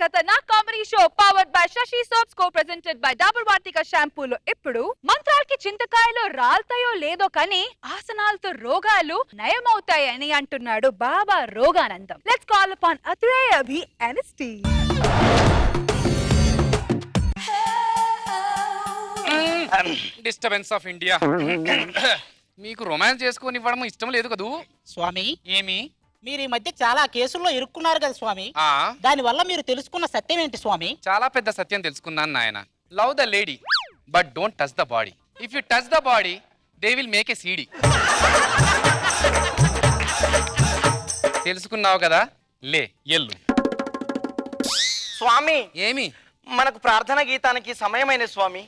Khatarnak comedy show powered by Sashi soaps co presented by double Vatika షాంపూలు. ఇప్పుడు మంత్రాలకి చింతకాయలు రాల్తాయో లేదో కానీ ఆసనాలతో రోగాలు నయమవుతాయని అంటున్నాడు Baba Roganandam. Let's call upon Atreya Abhi NST. Disturbance of India. మీకు రొమాన్స్ చేసుకొని ఇవ్వడం ఇష్టం లేదు కదూ స్వామి? ఏమి మీరు ఈ మధ్య చాలా కేసుల్లో ఇరుక్కున్నారు కదా స్వామి, దాని వల్ల మీరు తెలుసుకున్న సత్యం ఏంటి స్వామి? చాలా పెద్ద సత్యం తెలుసుకున్నాను నాయన. Love the lady but don't touch the body. If you touch the body they will make a CD. తెలుసుకున్నావు కదా, లే ఎల్లు. స్వామి ఏమి మనకు ప్రార్థన గీతానికి సమయమైన స్వామి.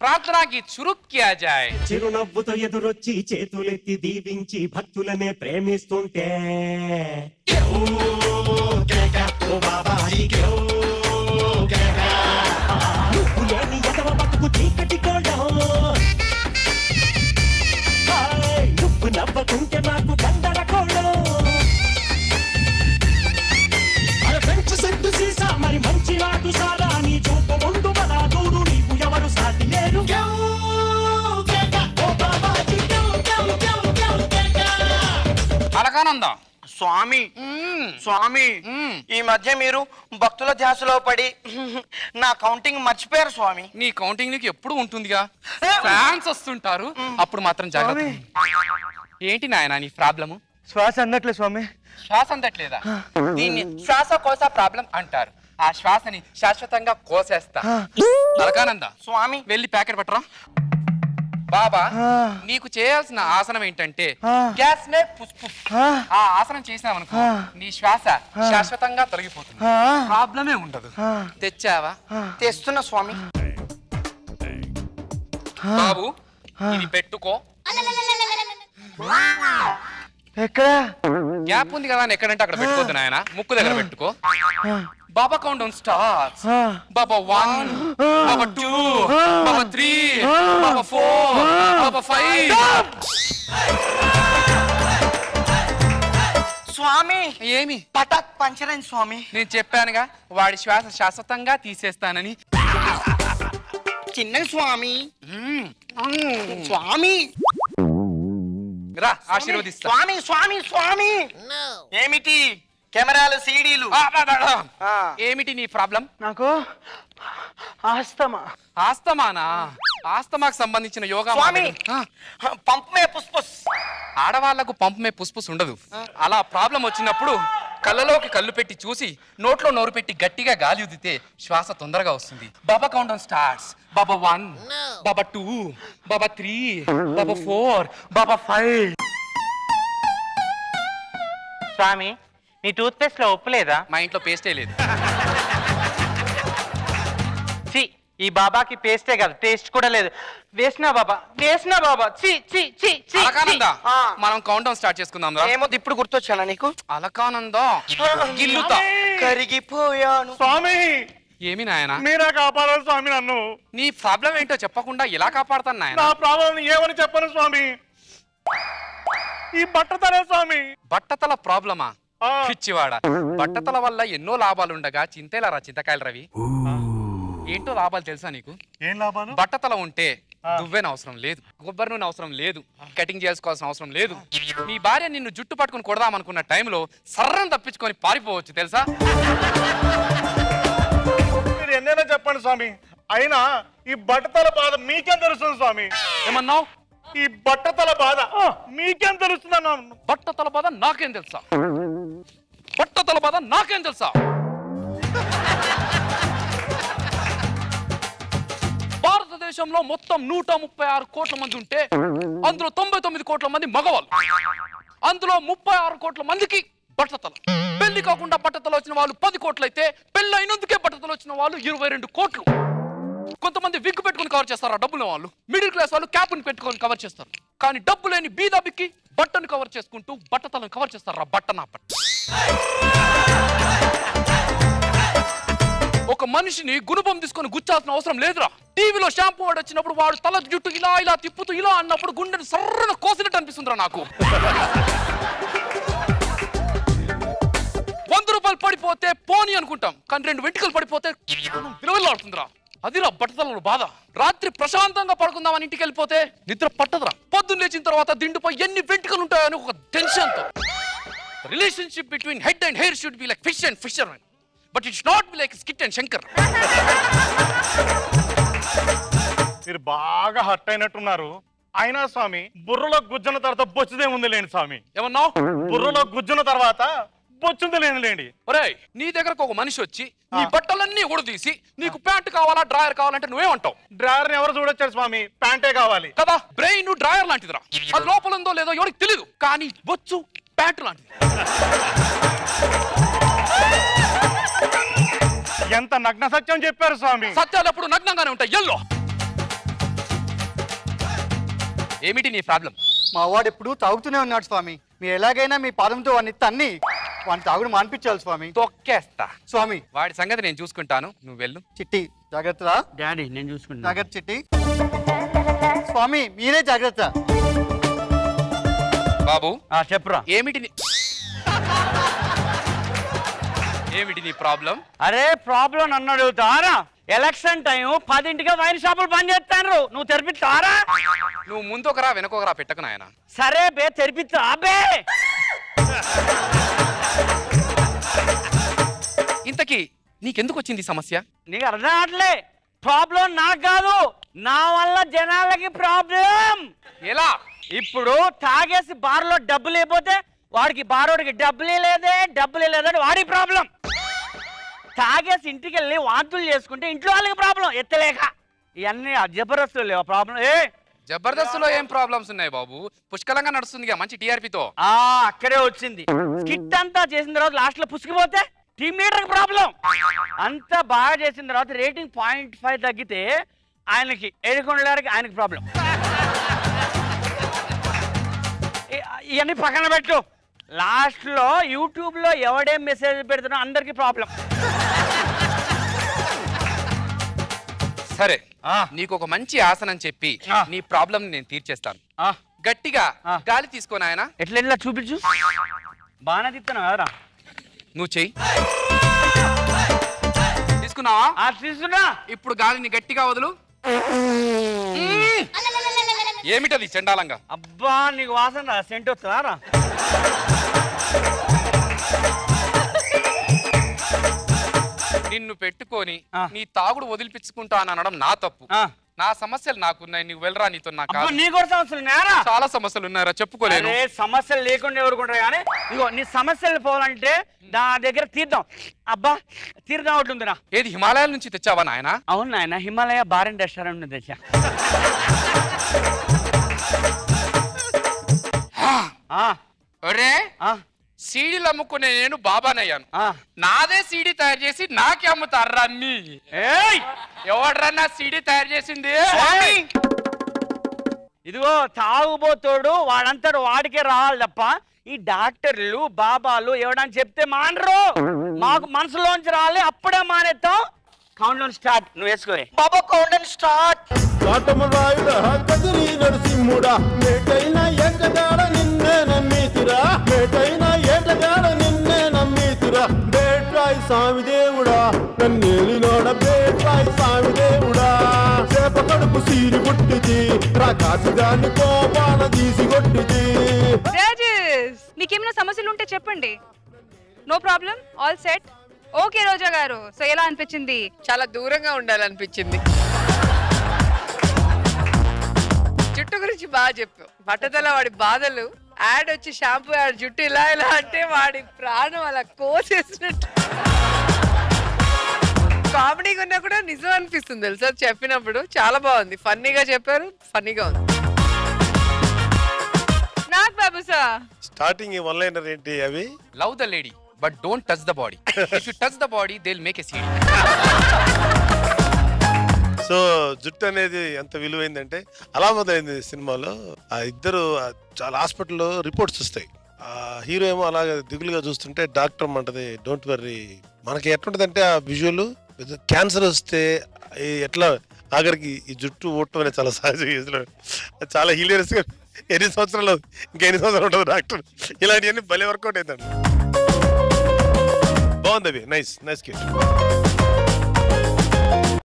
ప్రార్థనకి చురుక్ క్యా జాయ్. చిరునవ్వుతో ఎదురొచ్చి చేతులెత్తి దీవించి భక్తులనే ప్రేమిస్తుంటే లేని ఎదవ బతుకు చీకటి కోడం, నువ్వు నవ్వకుంటే నాకు గందర కోడం. పెంచు సెట్టు సీసా మరి మంచి నాటు సారా, నీ చూపు ముందు మన దూరు నీకు ఎవరు సాటి లేరు. అలకానంద స్వామి స్వామి ఈ మధ్య మీరు భక్తుల ధ్యాసలో పడి నా కౌంటింగ్ మర్చిపోయారు స్వామి. నీ కౌంటింగ్ నీకు ఎప్పుడు ఉంటుందిగా, ఫ్యాన్స్ వస్తుంటారు, అప్పుడు మాత్రం జాగ్రత్త. ఏంటి నాయనా నీ ప్రాబ్లము? శ్వాస అందట్లే స్వామి. శ్వాస అందట్లేదా? దీన్ని శ్వాసకోశ ప్రాబ్లం అంటారు. ఆ శ్వాసని శాశ్వతంగా కోసేస్తా. అలకానంద స్వామి వెళ్ళి ప్యాకెట్ పట్టరా. బాబా నీకు చేయాల్సిన ఆసనం ఏంటంటే గ్యాస్ మే పుష్పు. ఆ ఆసనం చేసినావనుకో నీ శ్వాస శాశ్వతంగా తొలగిపోతుంది, ప్రాబ్లమే ఉండదు. తెచ్చావా? తెస్తున్నా స్వామి. బాబు ఇది పెట్టుకో. ఎక్కడ గ్యాప్ ఉంది కదా, ఎక్కడంటే అక్కడ పెట్టుకోద్దు నాయన, ముక్కు దగ్గర పెట్టుకో. బాబా కౌంట్ డౌన్ స్టార్ట్స్. బాబా 1, బాబా 2, బాబా 3, బాబా 4, బాబా 5. స్వామి ఏమి పటాక్ పంచరైంది స్వామి. నేను చెప్పానుగా వాడి శ్వాస శాశ్వతంగా తీసేస్తానని. చిన్న స్వామి స్వామి రా ఆశీర్వదిస్తా. స్వామి స్వామి స్వామి ఏమిటి కెమెరాలు సీడీలు? ఏమిటి నీ ప్రాబ్లం? నాకు ఆస్తమా. ఆస్తమానా? ఆస్తమాకు సంబంధించిన యోగా స్వామి పంప్ మే పుష్పుస్. ఆడవాళ్లకు పంప్ మే పుష్పుస్ ఉండదు. అలా ప్రాబ్లం వచ్చినప్పుడు కళ్ళలోకి కళ్ళు పెట్టి చూసి నోట్లో నోరు పెట్టి గట్టిగా గాలి ఉదితే శ్వాస తొందరగా వస్తుంది. బాబా కౌంట్ డౌన్ స్టార్ట్స్. బాబా 1, బాబా 2, బాబా 3, బాబా 4, బాబా 5. స్వామి మీ టూత్ పేస్ట్ లో ఉప్పు లేదా? మా ఇంట్లో పేస్టే లేదు. ఈ బాబాకి పేస్టే కాదు టేస్ట్ కూడా లేదు. వేసినా బాబా వేసినా బాబా. అలకానంద మనం కౌంట్ డౌన్ స్టార్ట్ చేసుకుందాం. ఏమో ఇప్పుడు గుర్తొచ్చానా నీకు? అలకానంద గిల్లుతా కరిగిపోయాను స్వామి. ఏమి నాయన? మీరే కాపాడాలి స్వామి నన్ను. నీ ప్రాబ్లం ఏంటో చెప్పకుండా ఎలా కాపాడతాను నాయన? నా ప్రాబ్లం ఏమని చెప్పను స్వామి. ఈ బట్టతలే స్వామి. బట్టతల ప్రాబ్లమా? పిచ్చివాడ, బట్టతల వల్ల ఎన్నో లాభాలు ఉండగా చింతేలారా చింతకాయలు రవి. ఏంటో లాభాలు తెలుసా నీకు? ఏం లాభాలు? బట్టతల ఉంటే దువ్వెన అవసరం లేదు, కొబ్బరి నూనె అవసరం లేదు, కటింగ్ చేసుకోవాల్సిన అవసరం లేదు. నీ భార్య నిన్ను జుట్టు పట్టుకుని కొడదామనుకున్న టైంలో సర్రం తప్పించుకొని పారిపోవచ్చు తెలుసా? మీరు ఎన్నైనా చెప్పండి స్వామి, అయినా ఈ బట్టతల బాధ మీకేం తెలుస్తుంది స్వామి? ఏమన్నావు? ఈ బట్టతల బాధ మీకేం తెలుస్తుందన్నా? బట్టతల బాధ నాకేం తెలుసా? బట్టతల బాధ నాకేం తెలుసా? భారతదేశంలో మొత్తం 136 కోట్ల మంది ఉంటే అందులో 99 కోట్ల మంది మగవాళ్ళు. అందులో 36 కోట్ల మందికి బట్టతల. పెళ్లి కాకుండా బట్టతల వచ్చిన వాళ్ళు 10 కోట్లు అయితే పెళ్లి అయినందుకే బట్టతల వచ్చిన వాళ్ళు 22 కోట్లు. కొంతమంది విగ్ పెట్టుకుని కవర్ చేస్తారు, డబ్బులు వాళ్ళు. మిడిల్ క్లాస్ వాళ్ళు క్యాప్ని పెట్టుకొని కవర్ చేస్తారు. కానీ డబ్బు లేని బీదాబిక్కి బట్టను కవర్ చేసుకుంటూ బట్టతలను కవర్ చేస్తారు. బట్టనా బట్ట. ఒక మనిషిని గుణపం తీసుకొని గుచ్చాల్సిన అవసరం లేదురా. టీవీలో షాంపూ వాడు వచ్చినప్పుడు వాడు తల జుట్టు ఇలా ఇలా తిప్పుతూ ఇలా అన్నప్పుడు గుండెను సర్రన కోసినట్టు అనిపిస్తుందిరా నాకు. 100 రూపాయలు పడిపోతే పోనీ అనుకుంటాం, కానీ 2 వెంట్రుకలు పడిపోతే విలువలాడుతుందిరా. అదిరా బట్టతలలో బాధ. రాత్రి ప్రశాంతంగా పడుకుందామని ఇంటికి వెళ్ళిపోతే నిద్ర పట్టదురా. పొద్దున్న లేచిన తర్వాత దిండుపై ఎన్ని వెంట్రుకలు ఉంటాయని ఒక టెన్షన్తో. Relationship between head and hair should be like fish and fishermen, but it's not be like skit and Shankar. మీరు బాగా హట్ అయినట్టున్నారు. అయినా స్వామి బుర్రలో గుజ్జున తర్వాత బొచ్చుదే ఉంది లేండి స్వామి. ఏమన్నావు? బుర్రలో గుజ్జున తర్వాత బొచ్చుంది లేండి. ఒరేయ్, నీ దగ్గరకు ఒక మనిషి వచ్చి నీ బట్టలన్నీ ఉడదీసి నీకు ప్యాంట్ కావాలా డ్రాయర్ కావాలంటే నువ్వేమంటావు? డ్రైవర్ని ఎవరు చూడొచ్చారు స్వామి, ప్యాంటే కావాలి కదా. బ్రెయిన్ డ్రాయర్ లాంటిదిరా. అది లోపల ఉందో లేదో ఎవరికి తెలియదు, కానీ బొచ్చు ప్యాంటు లాంటిది. ఎంత నగ్న సత్యం చెప్పారు స్వామి. సత్యాలు ఎప్పుడు నగ్నంగానే ఉంటాయి. ఎల్లో ఏమిటి నీ ప్రాబ్లం? మా వాడు ఎప్పుడు తాగుతూనే ఉన్నాడు స్వామి. మీరు ఎలాగైనా మీ పాదంతో వాడిని తన్ని వాడిని తాగుడు మానిపించాలి స్వామి. తొక్కేస్తా స్వామి. వాడి సంగతి నేను చూసుకుంటాను, నువ్వు వెళ్ళు. చిట్టి జాగ్రత్త. డాడీ నేను చూసుకుంటా. జాగ్రత్త చిట్టి. స్వామి మీరే జాగ్రత్త. బాబు చెప్పురా. ఏమిటి నీ ప్రాబ్లం? అరే ప్రాబ్లం నన్ను అడుగుతారా? ఎలక్షన్ టైం 10ంటికి వైన్ షాపులు బంద్ చేస్తాను, నువ్వు తెరిపిస్తారా? నువ్వు ముందొకరా వెనకొకరా పెట్టకు నాయన. సరే బే తెరిపిస్తా బే. ఇంతకీ నీకెందుకు వచ్చింది సమస్య? నీకు అర్థం కావట్లే. ప్రాబ్లం నాకు కాదు, నా వల్ల జనాలకి ప్రాబ్లం. ఎలా? ఇప్పుడు తాగేసి బార్లో డబ్బులు లేకపోతే వాడికి బారోడికి డబ్బులే లేదని వాడి ప్రాబ్లం. తాగేసి ఇంటికి వెళ్ళి వాంతులు చేసుకుంటే ఇంట్లో వాళ్ళకి ప్రాబ్లం ఎత్తలేక. ఇవన్నీ జబర్దస్తులు లేవా ప్రాబ్లం? జబర్దస్త్లో ఏం ప్రాబ్లమ్స్ ఉన్నాయి బాబు? పుష్కలంగా నడుస్తుంది మంచి టీఆర్పీతో. అక్కడే వచ్చింది. స్కిట్ అంతా చేసిన తర్వాత లాస్ట్ లో పుసికిపోతే టీమ్ లీడర్ ప్రాబ్లం. అంతా బాగా చేసిన తర్వాత రేటింగ్ 0.5 తగ్గితే ఆయనకి ఏడుకొండలకి ఆయనకి ప్రాబ్లం. ఇవన్నీ పక్కన పెట్టు. లాస్ట్ లో యూట్యూబ్ లో ఎవడేం మెసేజ్ పెడుతున్నా అందరికి ప్రాబ్లం. సరే, నీకు ఒక మంచి ఆసనం చెప్పి నీ ప్రాబ్లం నేను తీర్చేస్తాను. గట్టిగా గాలి తీసుకోను ఆయన. ఎట్లా చూపించు. బాగానే తిప్పుతున్నావు కదరా. నువ్వు చెయ్యి. తీసుకున్నావా? తీసుకున్నా. ఇప్పుడు గాలిని గట్టిగా వదులు. ఏమిటది చండాలంగా? అబ్బా నీకు వాసన రా, సెంట్ వస్తుందా? నిన్ను పెట్టుకొని నీ తాగుడు వదిలిపించుకుంటా అని అనడం నా తప్పు. నా సమస్యలు నాకున్నాయి, నువ్వు వెళ్ళరా. నీతో నాకు చాలా సమస్యలు ఉన్నారా, చెప్పుకోలేదు. సమస్యలు లేకుండా ఎవరుకుంటారు కానీ ఇగో నీ సమస్యలు పోవాలంటే నా దగ్గర తీర్థం. అబ్బా తీర్థం ఒకటి ఉందిరా. ఏది హిమాలయాల నుంచి తెచ్చావా నాయన? అవును నాయన, హిమాలయ బార్ అండ్ రెస్టారెంట్ తెచ్చా. సీడీలు అమ్ముకునే నేను బాబానయ్యాను. నాదే సీడీ తయారు చేసి నాకే అమ్ముతారా అన్ని? ఎవడ్రా నా సీడీ తయారు చేసింది? ఇదిగో తాగుబోతోడు వాడంతడు వాడికే రావాలి తప్ప ఈ డాక్టర్లు బాబాలు ఎవడని చెప్తే మానరు. మాకు మనసులోంచి రావాలి, అప్పుడే మానేస్తాం. Count down start. నువ్వు వేసుకోవే బాబా. Countdown start. కాటమరాయుడా కదిరి నరసింహుడా మేటైన ఎక్కడాడ నిన్నే నమ్మితిరా, మేటైన ఏటగాడ నిన్నే నమ్మితిరా. బేట్రాయి స్వామి దేవుడా కన్నేలినోడ, బేట్రాయి స్వామి దేవుడా. చేప కడుపు సీరి కొట్టిది, రాకాసి దాన్ని కోపాన తీసి కొట్టిది. మీకేమైనా సమస్యలు ఉంటే చెప్పండి, no problem, all set. Okay Roja garu, so ఎలా అనిపించింది? చాలా దూరంగా ఉండాలనిపించింది. జుట్టు గురించి బాగా చెప్పావు. బట్టతల వాడి బాధలు, యాడ్ వచ్చి షాంపూ యాడ్, జుట్టు ఇలా ఇలా అంటే వాడి ప్రాణం అలా కోసేసినట్టు. కామెడీగా ఉన్నా కూడా నిజం అనిపిస్తుంది తెలుసా చెప్పినప్పుడు. చాలా బాగుంది, ఫన్నీగా చెప్పారు, ఫన్నీగా ఉంది. నాకు బాబు సార్ స్టార్టింగ్ వన్ లైనర్ ఏంటి అవి? Love the lady but don't touch the body. If you touch the body they will make a CD. So జుట్టు అనేది ఎంత విలువైందంటే అలా మొదలైంది సినిమాలో. ఆ ఇద్దరు చాలా హాస్పిటల్లో రిపోర్ట్స్ వస్తాయి. ఆ హీరో ఏమో అలాగే దిగులుగా చూస్తుంటే డాక్టర్ అంటది డోంట్ వర్రీ. మనకి ఎట్లుంటదంటే ఆ విజువల్ క్యాన్సర్ వస్తే ఎట్లా ఆఖరికి ఈ జుట్టు ఊడటం అనేది చాలా సహజ, చాలా హిలేరియస్ గా ఎన్ని సంవత్సరాలు ఇంకా ఎన్ని సంవత్సరాలు ఉంటుంది డాక్టర్, ఇలాంటివన్నీ భలే వర్కౌట్ అవుతాడు. బాగుంది అవి. Nice case.